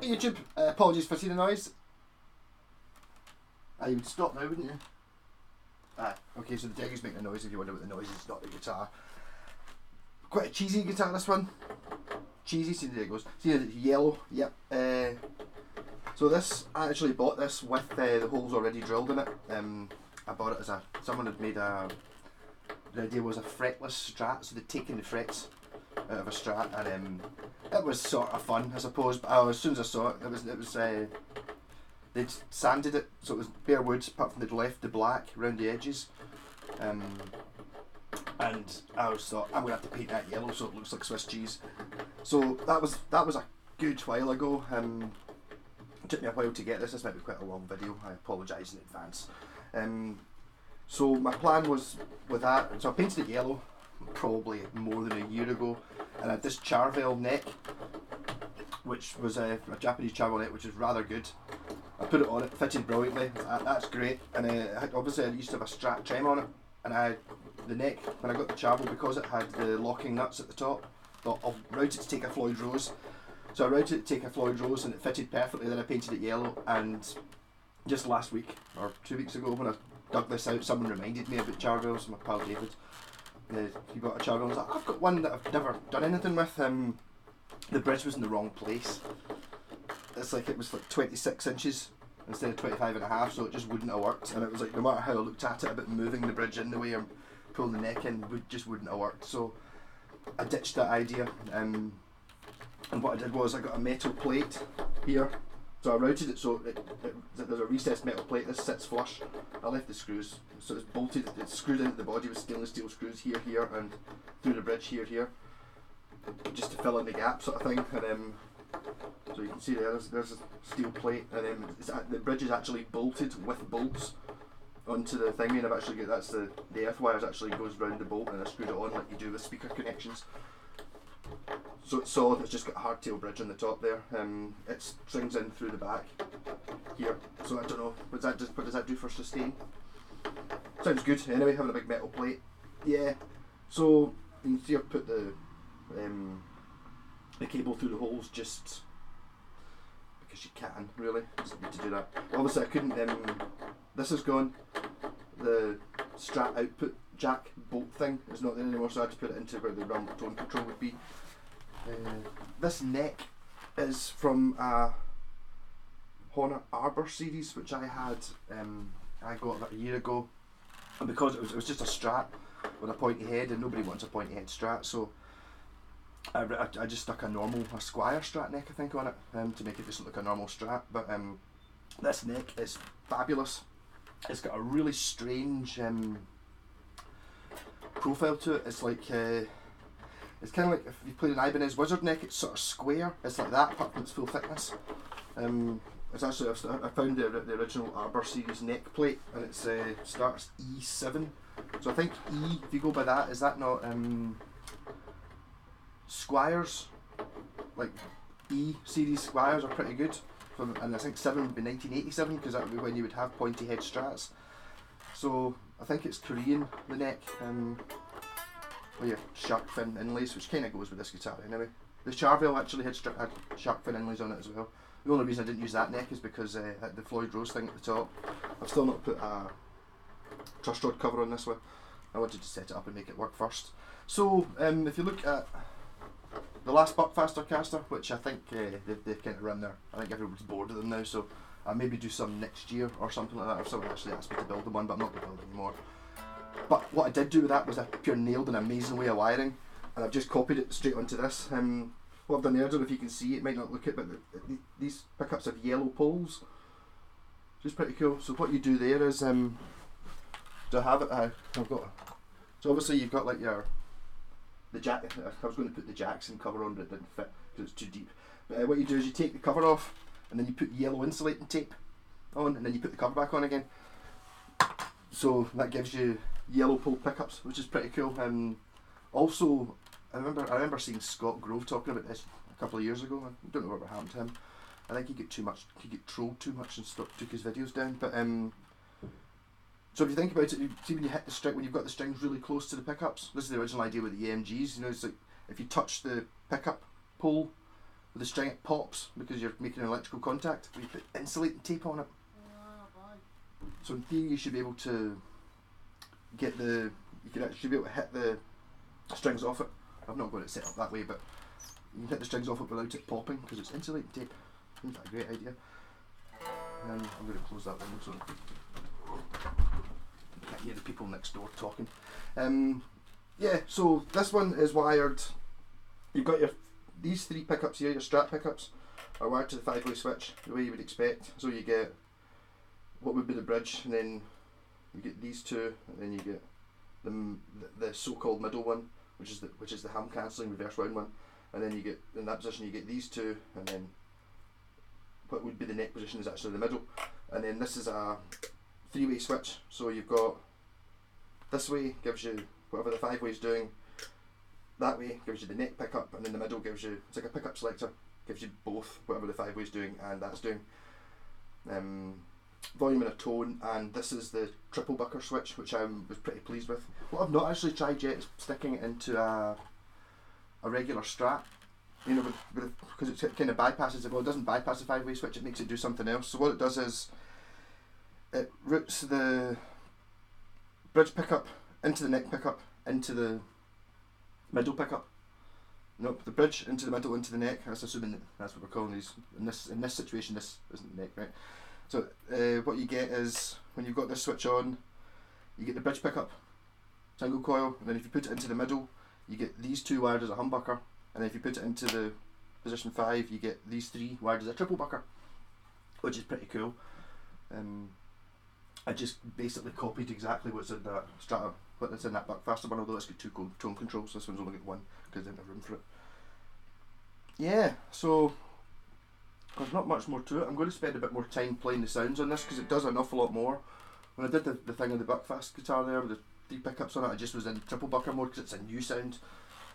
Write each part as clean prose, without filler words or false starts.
Hey YouTube, apologies for seeing the noise. You would stop now, wouldn't you? Okay, so the Deggy's making a noise. If you wonder what the noise is, it's not the guitar. Quite a cheesy guitar, this one. Cheesy, see there it goes. See it's yellow, yep. So this, I actually bought this with the holes already drilled in it. I bought it as someone had made the idea was a fretless Strat, so they'd taken the frets out of a Strat, and it was sort of fun, I suppose. But as soon as I saw it, they'd sanded it, so it was bare wood, apart from they'd left the black around the edges. And I always thought, I'm gonna have to paint that yellow so it looks like Swiss cheese. So that was a good while ago. It took me a while to get this. This might be quite a long video. I apologise in advance. So my plan was with that. So I painted it yellow, probably more than a year ago, and I had this Charvel neck, which was a Japanese Charvel neck, which is rather good. I put it on, it fitted brilliantly. That's great. And obviously I used to have a Strat trem on it, and the neck, when I got the Charvel, because it had the locking nuts at the top, thought I'll route it to take a Floyd Rose. So I routed it to take a Floyd Rose, and it fitted perfectly. Then I painted it yellow, and just last week or 2 weeks ago when I dug this out, someone reminded me about Charvels. My pal David, he got a Charvel. I was like, I've got one that I've never done anything with. The bridge was in the wrong place. It's like it was like 26 inches instead of 25 and a half, so it just wouldn't have worked. And it was like, no matter how I looked at it about moving the bridge in the way or pulling the neck in, just wouldn't have worked. So I ditched that idea. And what I did was I got a metal plate here. So I routed it so there's a recessed metal plate. This sits flush. I left the screws, so it's bolted. It's screwed into the body with stainless steel screws here, and through the bridge here, just to fill in the gap, sort of thing. And so you can see there's a steel plate, and the bridge is actually bolted with bolts onto the thing. And I've actually got the earth wires actually goes round the bolt, and I screwed it on like you do with speaker connections. So it's solid, it's just got a hardtail bridge on the top there. It strings in through the back here. So I don't know, what does that do for sustain? Sounds good. Anyway, having a big metal plate. Yeah. So you can see I've put the cable through the holes just because you can, really. Just need to do that. Obviously I couldn't, this is gone. The Strat output jack bolt thing is not there anymore, so I had to put it into where the rumble tone control would be. This neck is from a Honor Arbor series, which I had. I got about a year ago, and because it was just a Strat with a pointy head, and nobody wants a pointy head Strat, so I just stuck a Squire Strat neck, I think, on it to make it just look like a normal Strat. But this neck is fabulous. It's got a really strange profile to it. It's like it's kind of like if you played an Ibanez Wizard neck, it's sort of square. It's like that, apart from its full thickness. It's actually, I found the original Arbor series neck plate, and it starts E7. So I think E, if you go by that, is that not Squires? Like E series Squires are pretty good. And I think 7 would be 1987, because that would be when you would have pointy head Strats. So I think it's Korean, the neck. With your shark fin inlays, which kind of goes with this guitar anyway. The Charvel actually had shark fin inlays on it as well. The only reason I didn't use that neck is because it had the Floyd Rose thing at the top. I've still not put a truss rod cover on this one. I wanted to set it up and make it work first. So if you look at the last Buckfaster caster, which I think they've kind of run there. I think everyone's bored of them now, so I'll maybe do some next year or something like that, if someone actually asked me to build them one, but I'm not going to build anymore. But what I did do with that was I pure nailed an amazing way of wiring, and I've just copied it straight onto this. What I've done there, I don't know if you can see, it might not look it, but these pickups have yellow poles, which is pretty cool. So what you do there is, to have it, so obviously you've got like the jack. I was going to put the Jackson cover on, but it didn't fit because it's too deep. But what you do is you take the cover off, and then you put yellow insulating tape on, and then you put the cover back on again. So that gives you yellow pole pickups, which is pretty cool. Also, I remember seeing Scott Grove talking about this a couple of years ago. I don't know what happened to him. I think he get trolled too much and took his videos down. But so if you think about it, you see when you hit the string, when you've got the strings really close to the pickups. This is the original idea with the EMGs. You know, it's like if you touch the pickup pole with the string, it pops because you're making an electrical contact. We put insulating tape on it. So in theory you should be able to get you can actually be able to hit the strings off it. I've not got it set up that way, but you can hit the strings off it without it popping because it's insulating tape. Isn't that a great idea? And I'm going to close that window so you can't hear the people next door talking. Yeah, so this one is wired. You've got these 3 pickups here, your Strat pickups, are wired to the 5-way switch the way you would expect. So you get what would be the bridge, and then you get these 2, and then you get the so-called middle one, which is the ham cancelling reverse round one, and then you get in that position you get these 2, and then what would be the neck position is actually the middle, and then this is a 3-way switch. So you've got this way gives you whatever the 5-way is doing, that way gives you the neck pickup, and then the middle gives you, it's like a pickup selector, gives you both whatever the 5-way is doing, and that's doing volume and a tone. And this is the triple bucker switch, which I was pretty pleased with. What I've not actually tried yet is sticking it into a regular Strat, you know, because it kind of bypasses it. Well, it doesn't bypass the 5-way switch, it makes it do something else. So what it does is it routes the bridge pickup into the neck pickup into the middle pickup. Nope, the bridge into the middle into the neck. That's assuming that's what we're calling these. In this situation, this isn't the neck, right? So what you get is, when you've got this switch on, you get the bridge pickup, single coil, and then if you put it into the middle, you get these 2 wired as a humbucker, and then if you put it into the position 5, you get these 3 wired as a triple bucker, which is pretty cool. I just basically copied exactly what's in that Strata, what's in that Buckfaster one, although it's got 2 tone controls. This one's only got 1 because I didn't have room for it. Yeah, so there's not much more to it. I'm going to spend a bit more time playing the sounds on this because it does an awful lot more. When I did the thing on the Buckfast guitar there with the 3 pickups on it, I just was in triple bucker mode because it's a new sound.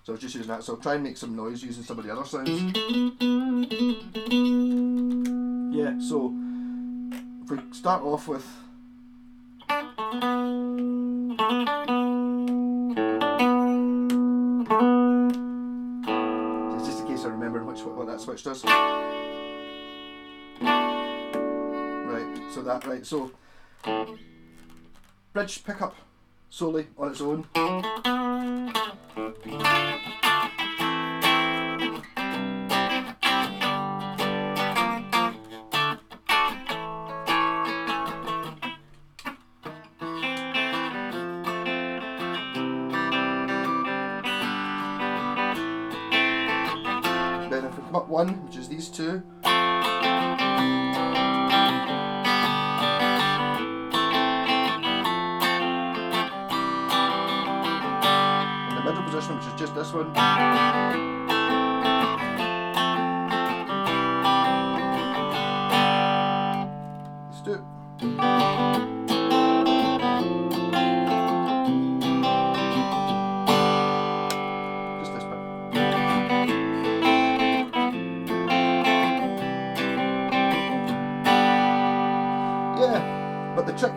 So I was just using that. So I'll try and make some noise using some of the other sounds. Yeah, so if we start off with it's just in case I remember what that switch does. So bridge pickup solely on its own. Then if we come up 1, which is these 2. Position, which is just this one. Let's do it. Just this bit. Yeah, but the trick,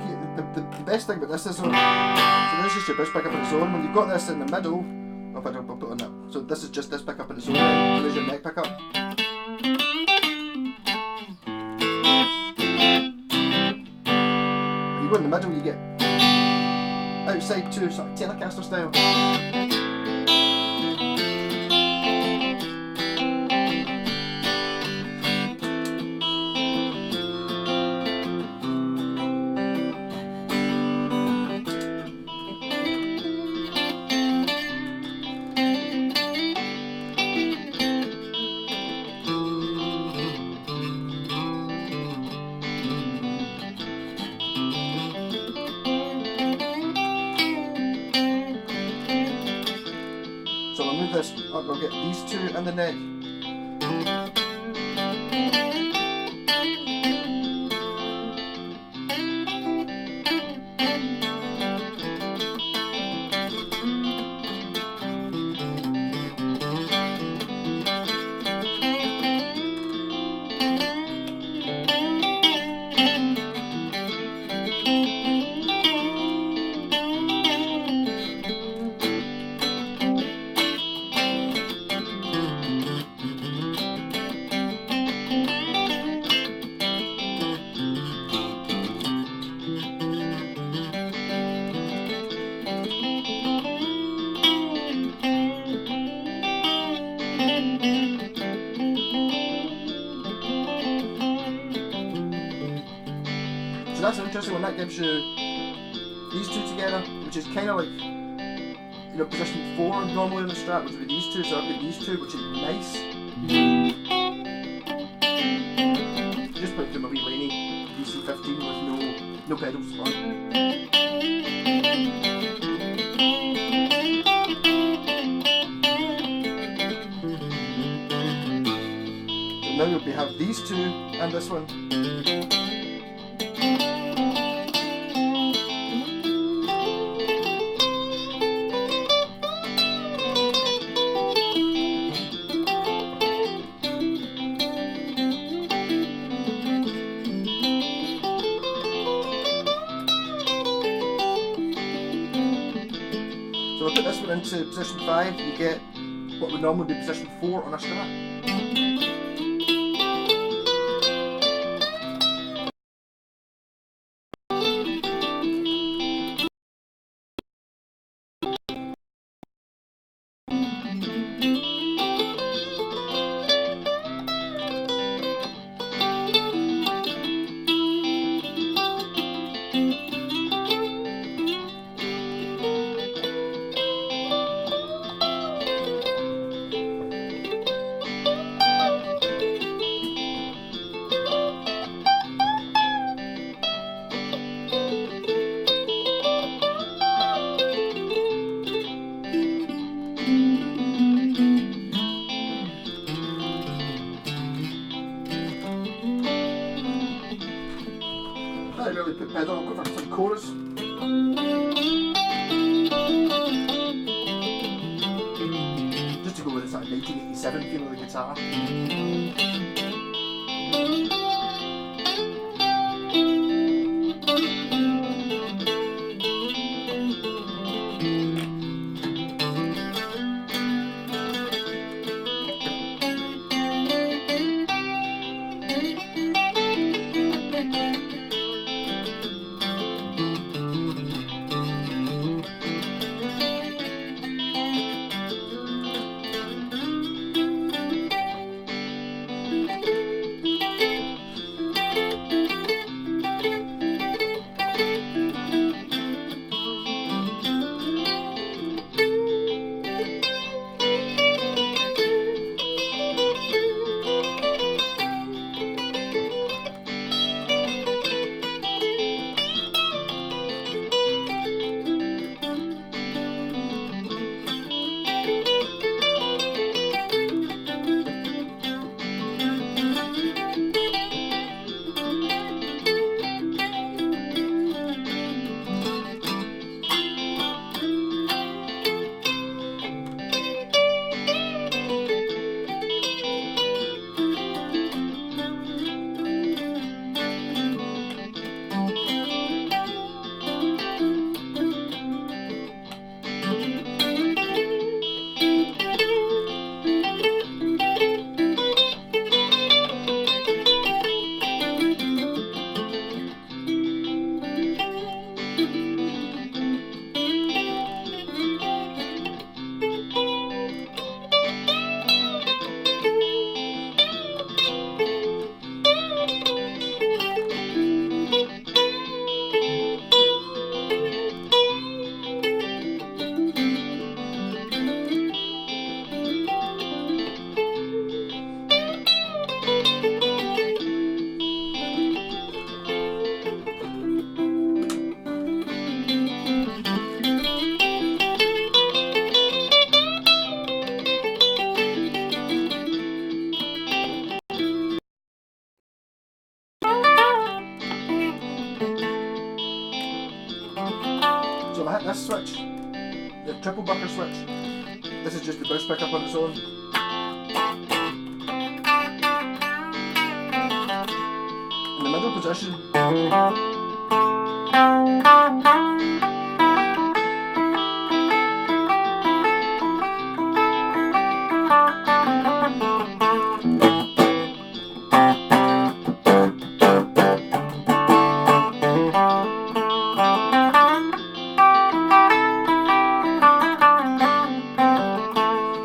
the best thing about this is, so this is your bridge pickup on its own. When you've got this in the middle, I'll put it on that. So this is just this pickup in its own right. So there's your neck pickup. When you go in the middle, you get outside 2, sort of Telecaster style. This up, we'll get these 2 in the neck. that's an interesting one. That gives you these two together, which is kind of like, you know, position 4 normally on the Strat, which would be these two. So I've got these two, which is nice. Just playing through my wee Laney DC15 with no pedals on. So now we have these two and this one. So I put this one into position 5, you get what would normally be position 4 on a Strat. I really put pedal, I'll go for some chorus. Just to go with this sort of 1987 feel of the guitar. So if I hit this switch, the triple bucker switch, this is just the bass pickup on its own. In the middle position,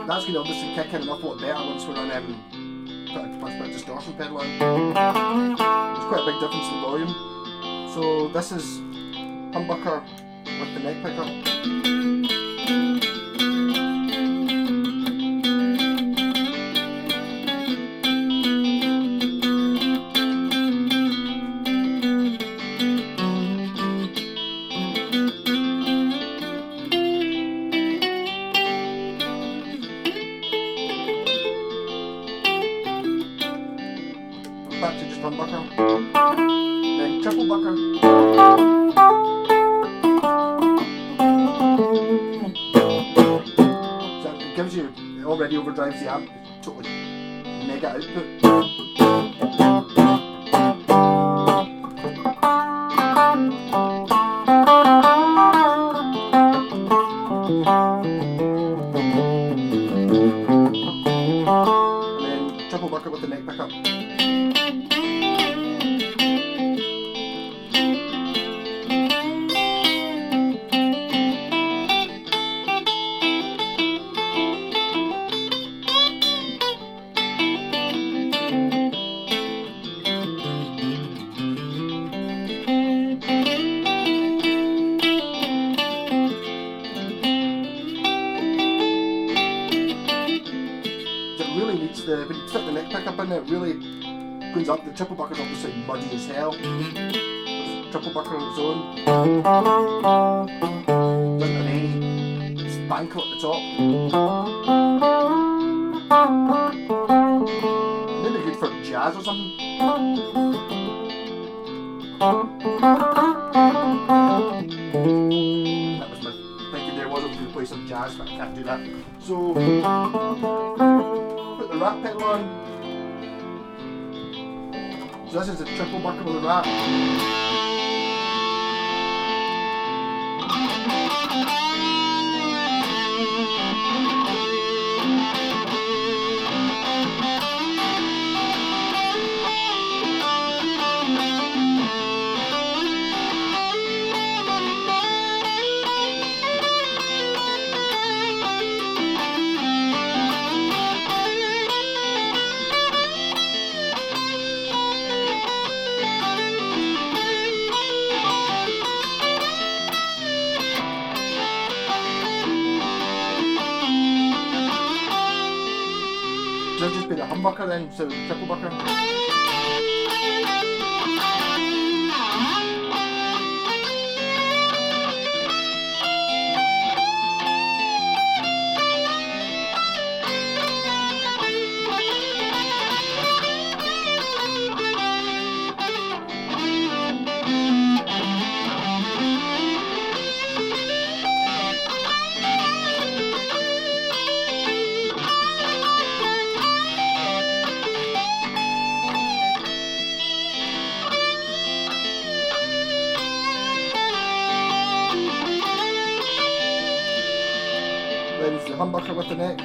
that's going to obviously kick in an awful lot better once we're on put a distortion pedal on. There's quite a big difference in volume. So this is humbucker with the neck pickup. Back to just humbucker, then triple bucker. So it gives you, it already overdrives the amp, it's totally mega output. And then triple bucker with the neck pickup. Really needs the, when you stick the neck pickup in, it really cleans up. The triple bucker's obviously muddy as hell. Triple bucker on its own doesn't have any spankle at the top. Maybe good for jazz or something. That was my thinking there. Was I was going to play some jazz, but I can't do that. So put the rat pedal on. So this is a triple bucker with a rat. So it'll just be the humbucker then, so the triple bucker. Then it's the humbucker with the neck.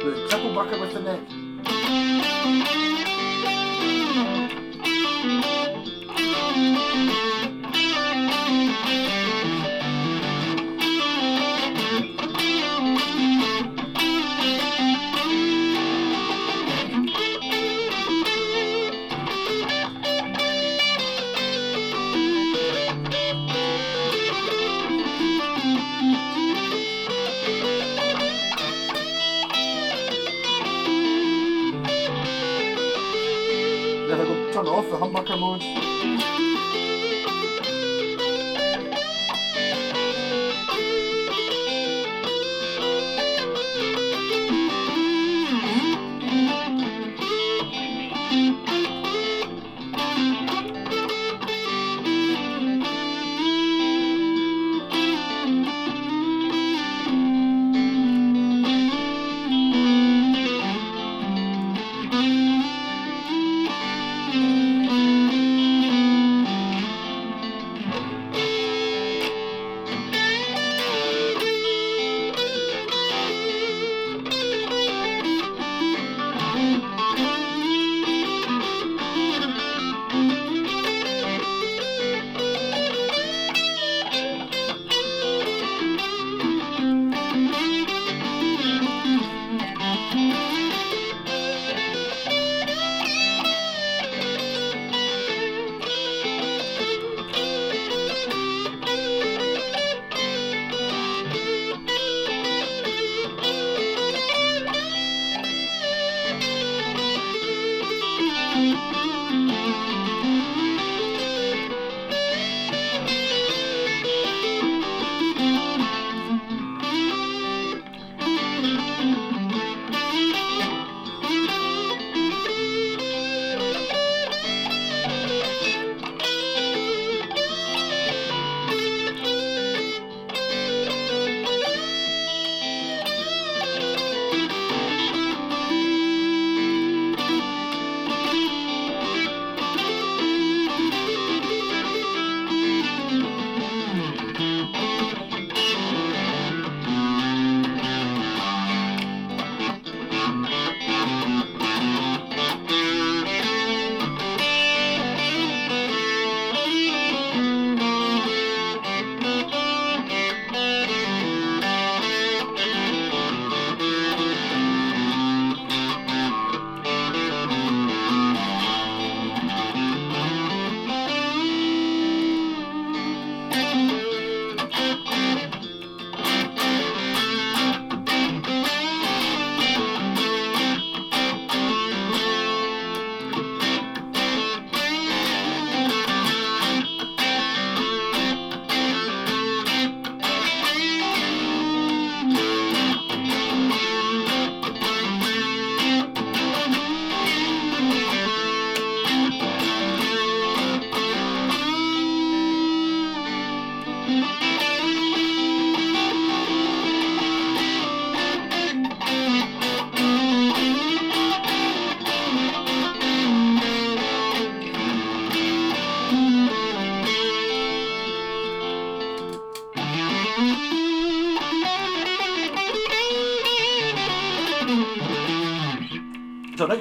The triple bucker with the neck. Then I go turn off the humbucker mode.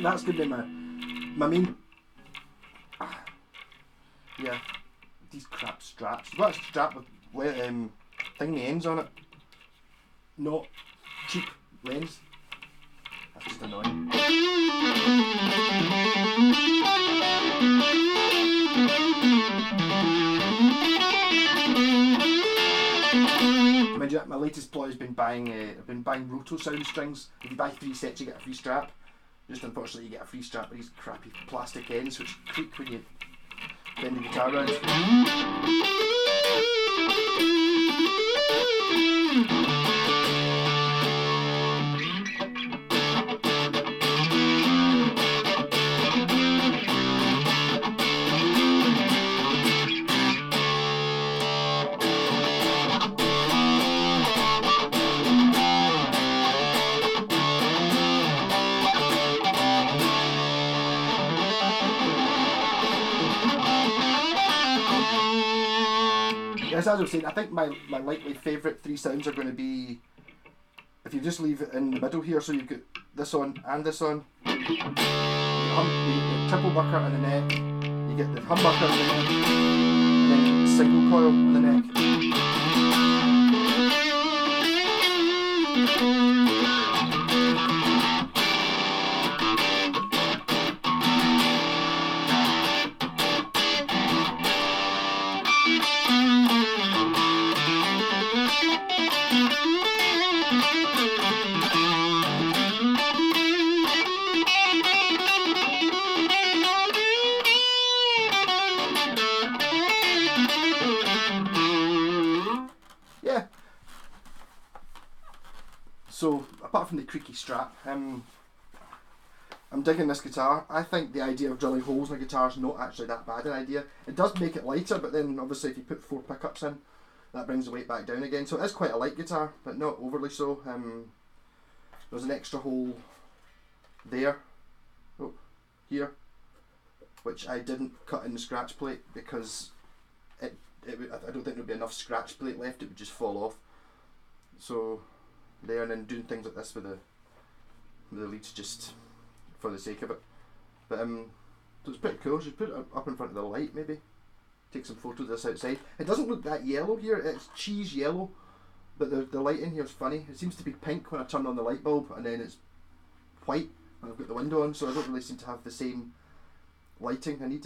think that's going to be my main. Yeah, these crap straps. You've got a strap with thingy ends on it. Not cheap lens. That's just annoying. Mind you, my latest ploy has been buying. I've been buying roto sound strings. If you buy 3 sets, you get a free strap. Just unfortunately, you get a free strap with these crappy plastic ends, which creak when you bend the guitar around. Yes, as I was saying, I think my likely favourite 3 sounds are going to be, if you just leave it in the middle here, so you've got this on and this on, you get the triple bucker on the neck, you get the humbucker on the neck, and then you get the single coil on the neck. Yeah. So apart from the creaky strap, I'm digging this guitar. I think the idea of drilling holes in a guitar is not actually that bad an idea. It does make it lighter, but then obviously if you put 4 pickups in, that brings the weight back down again. So it is quite a light guitar, but not overly so. There's an extra hole there, here, which I didn't cut in the scratch plate because I don't think there'd be enough scratch plate left. It would just fall off. So there, and then doing things like this with the leads just for the sake of it. But so it's pretty cool. Just put it up in front of the light, maybe take some photos of this outside. It doesn't look that yellow here. It's cheese yellow, but the light in here is funny. It seems to be pink when I turn on the light bulb, and then it's white when I've got the window on. So I don't really seem to have the same lighting. I need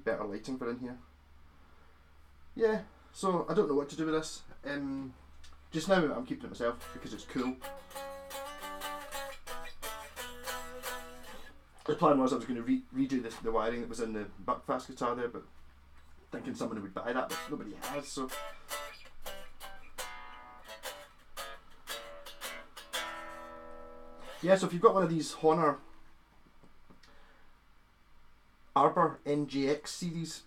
better lighting for in here. Yeah, so I don't know what to do with this. Just now I'm keeping it myself because it's cool. The plan was I was going to redo the wiring that was in the Buckfast guitar there, but thinking someone would buy that, but nobody has, so. Yeah, so if you've got one of these Honor Arbor NGX series,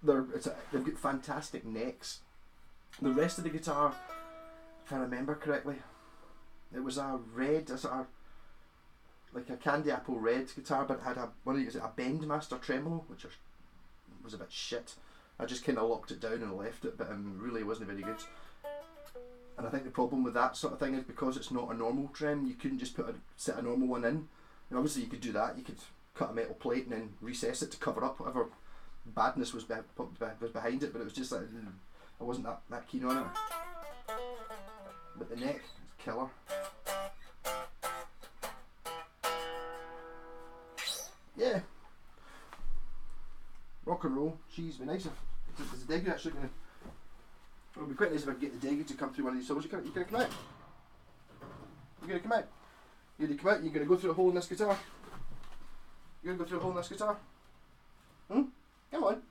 they've got fantastic necks. The rest of the guitar, if I remember correctly, it was a red, like a candy apple red guitar, but it had a Bendmaster tremolo, which was a bit shit. I just kind of locked it down and left it, but really wasn't very good. And I think the problem with that sort of thing is because it's not a normal trem, you couldn't just set a normal one in. And obviously you could do that, you could cut a metal plate and then recess it to cover up whatever badness was behind it, but it was just like, I wasn't that keen on it. But the neck is killer. Yeah. Rock and roll. Jeez, be nice if is the Deggy actually gonna. It would be quite nice if I could get the Deggy to come through one of these solos. You're gonna come out. You're gonna come out. You're gonna come out. You're gonna go through a hole in this guitar. You're gonna go through a hole in this guitar. Come on.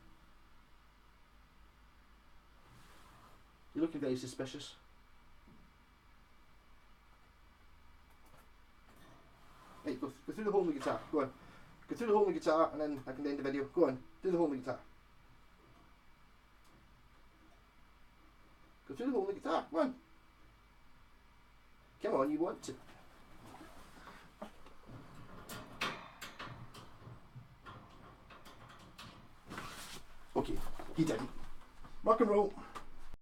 You're looking very suspicious. Right, go through the hole in the guitar. Go on. Go through the hole in the guitar and then I can end the video. Go on. Do the hole in the guitar. Go through the hole in the guitar. Come on. Come on, you want to. Okay, he didn't. Rock and roll.